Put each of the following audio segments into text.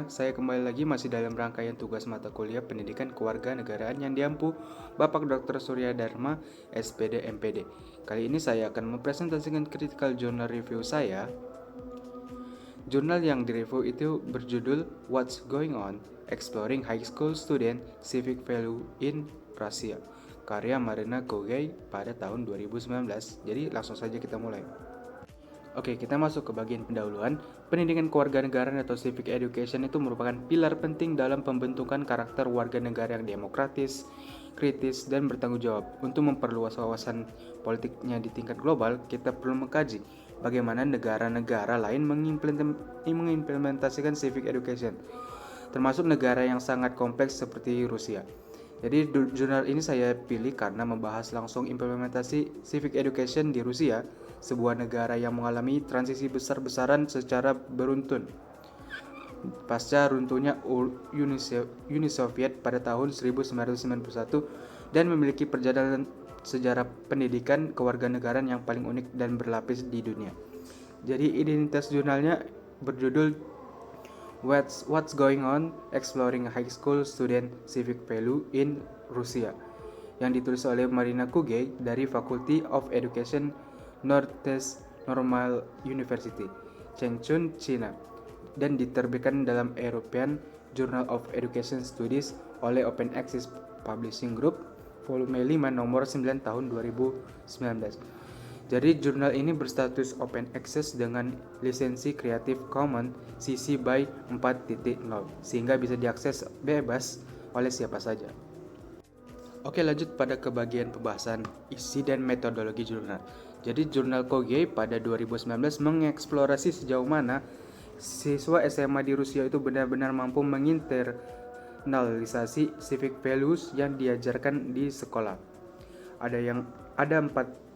semuanya, saya kembali lagi masih dalam rangkaian tugas mata kuliah Pendidikan Kewarganegaraan yang diampu Bapak Dr. Surya Dharma, SPD MPD. Kali ini saya akan mempresentasikan critical journal review saya. Jurnal yang direview itu berjudul What's Going On? Exploring High School Student Civic Value in Russia, karya Marina Kogay pada tahun 2019. Jadi langsung saja kita mulai. Oke, kita masuk ke bagian pendahuluan. Pendidikan kewarganegaraan atau civic education itu merupakan pilar penting dalam pembentukan karakter warga negara yang demokratis, kritis, dan bertanggung jawab. Untuk memperluas wawasan politiknya di tingkat global, kita perlu mengkaji bagaimana negara-negara lain mengimplementasikan civic education, termasuk negara yang sangat kompleks seperti Rusia. Jadi jurnal ini saya pilih karena membahas langsung implementasi civic education di Rusia, sebuah negara yang mengalami transisi besar-besaran secara beruntun pasca runtuhnya Uni Soviet pada tahun 1991 dan memiliki perjalanan sejarah pendidikan kewarganegaraan yang paling unik dan berlapis di dunia. Jadi identitas jurnalnya berjudul What's Going On? Exploring High School Student Civic Value in Russia, yang ditulis oleh Marina Kugay dari Faculty of Education Northeast Normal University, Chengchun, China, dan diterbitkan dalam European Journal of Education Studies oleh Open Access Publishing Group, volume 5 nomor 9 tahun 2019. Jadi jurnal ini berstatus open access dengan lisensi Creative Commons CC BY 4.0 sehingga bisa diakses bebas oleh siapa saja. Oke, lanjut pada kebagian pembahasan isi dan metodologi jurnal. Jadi jurnal Kogay pada 2019 mengeksplorasi sejauh mana siswa SMA di Rusia itu benar-benar mampu menginternalisasi civic values yang diajarkan di sekolah. Ada empat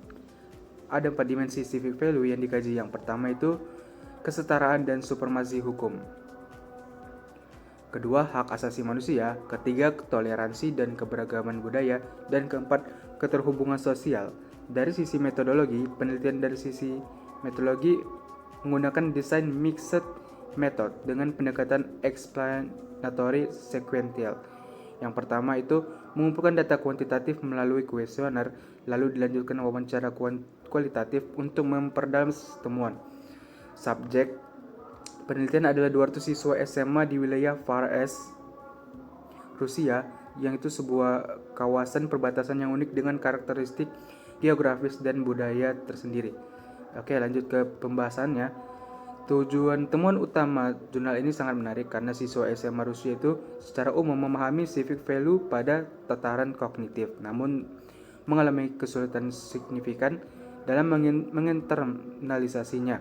dimensi civic value yang dikaji. Yang pertama itu kesetaraan dan supremasi hukum. Kedua, hak asasi manusia. Ketiga, toleransi dan keberagaman budaya. Dan keempat, keterhubungan sosial. Dari sisi metodologi, penelitian dari sisi metodologi menggunakan desain mixed method dengan pendekatan explanatory sequential. Yang pertama itu mengumpulkan data kuantitatif melalui kuesioner, lalu dilanjutkan wawancara kualitatif untuk memperdalam temuan. Subjek penelitian adalah 200 siswa SMA di wilayah Far East, Rusia, yang itu sebuah kawasan perbatasan yang unik dengan karakteristik geografis dan budaya tersendiri. Oke, lanjut ke pembahasannya. Tujuan temuan utama jurnal ini sangat menarik karena siswa SMA Rusia itu secara umum memahami civic value pada tataran kognitif, namun mengalami kesulitan signifikan dalam menginternalisasinya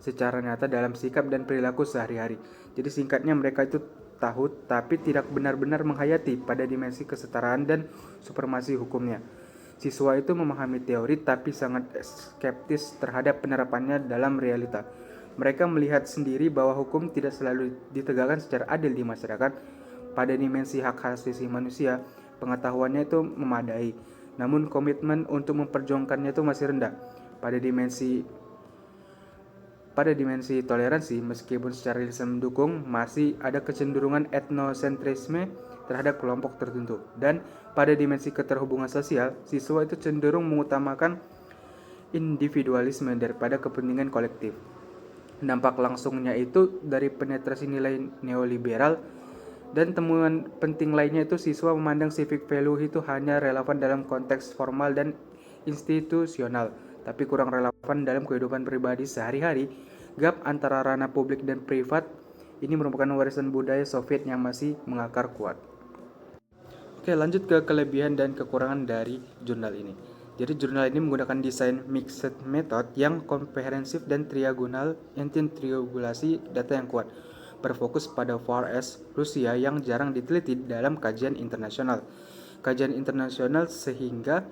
secara nyata dalam sikap dan perilaku sehari-hari. Jadi singkatnya, mereka itu tahu tapi tidak benar-benar menghayati pada dimensi kesetaraan dan supremasi hukumnya. Siswa itu memahami teori tapi sangat skeptis terhadap penerapannya dalam realita. Mereka melihat sendiri bahwa hukum tidak selalu ditegakkan secara adil di masyarakat. Pada dimensi hak asasi manusia, pengetahuannya itu memadai, namun komitmen untuk memperjuangkannya itu masih rendah. Pada dimensi toleransi, meskipun secara lisan mendukung, masih ada kecenderungan etnosentrisme terhadap kelompok tertentu. Dan pada dimensi keterhubungan sosial, siswa itu cenderung mengutamakan individualisme daripada kepentingan kolektif. Dampak langsungnya itu dari penetrasi nilai neoliberal, dan temuan penting lainnya itu siswa memandang civic value itu hanya relevan dalam konteks formal dan institusional, tapi kurang relevan dalam kehidupan pribadi sehari-hari. Gap antara ranah publik dan privat ini merupakan warisan budaya Soviet yang masih mengakar kuat. Oke, lanjut ke kelebihan dan kekurangan dari jurnal ini. Jadi jurnal ini menggunakan desain mixed method yang komprehensif dan triangulasi data yang kuat, berfokus pada Far East Rusia yang jarang diteliti dalam kajian internasional sehingga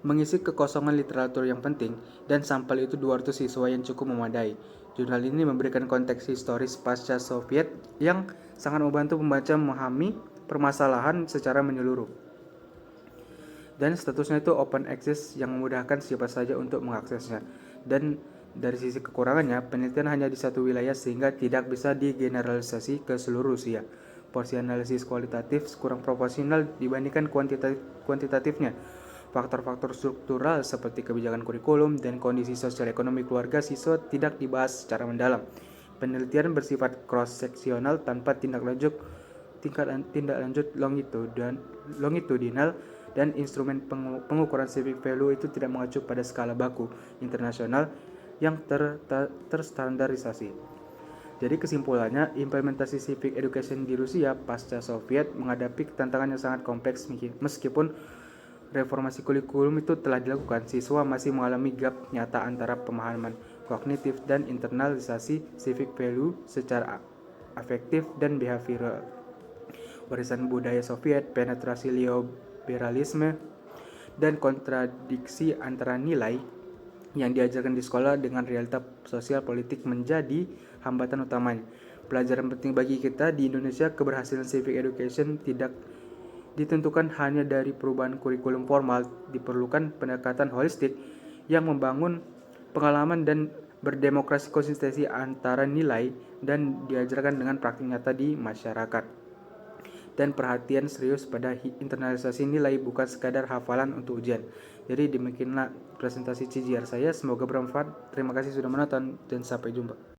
mengisi kekosongan literatur yang penting, dan sampel itu 200 siswa yang cukup memadai. Jurnal ini memberikan konteks historis pasca Soviet yang sangat membantu pembaca memahami permasalahan secara menyeluruh. Dan statusnya itu open access yang memudahkan siapa saja untuk mengaksesnya. Dan Dari sisi kekurangannya, penelitian hanya di satu wilayah sehingga tidak bisa digeneralisasi ke seluruh Rusia. Porsi analisis kualitatif kurang proporsional dibandingkan kuantitatifnya. Faktor-faktor struktural seperti kebijakan kurikulum dan kondisi sosial ekonomi keluarga siswa tidak dibahas secara mendalam. Penelitian bersifat cross-seksional tanpa tindak lanjut longitudinal dan instrumen pengukuran civic value itu tidak mengacu pada skala baku internasional yang terstandarisasi. Jadi kesimpulannya, implementasi civic education di Rusia pasca Soviet menghadapi tantangan yang sangat kompleks. Meskipun reformasi kurikulum itu telah dilakukan, siswa masih mengalami gap nyata antara pemahaman kognitif dan internalisasi civic value secara afektif dan behavioral. Warisan budaya Soviet, penetrasi liberalisme, dan kontradiksi antara nilai yang diajarkan di sekolah dengan realita sosial politik menjadi hambatan utamanya. Pelajaran penting bagi kita di Indonesia, keberhasilan civic education tidak ditentukan hanya dari perubahan kurikulum formal, diperlukan pendekatan holistik yang membangun pengalaman dan berdemokrasi konsistensi antara nilai dan diajarkan dengan praktik nyata di masyarakat. Dan perhatian serius pada internalisasi nilai, bukan sekadar hafalan untuk ujian. Jadi demikianlah presentasi CGR saya, semoga bermanfaat. Terima kasih sudah menonton dan sampai jumpa.